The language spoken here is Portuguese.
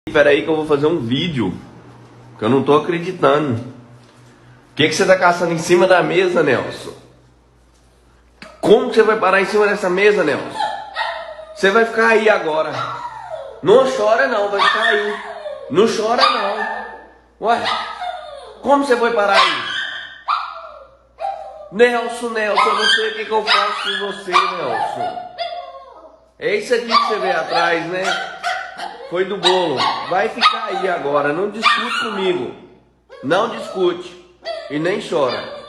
Espera aí que eu vou fazer um vídeo, que eu não tô acreditando. O que você tá caçando em cima da mesa, Nelson? Como que você vai parar em cima dessa mesa, Nelson? Você vai ficar aí agora. Não chora não, vai ficar aí. Não chora não. Ué, como você foi parar aí? Nelson, eu não sei o que eu faço com você, Nelson. É isso aqui que você vê atrás, né? Foi do bolo. Vai ficar aí agora. Não discute comigo. Não discute. E nem chora.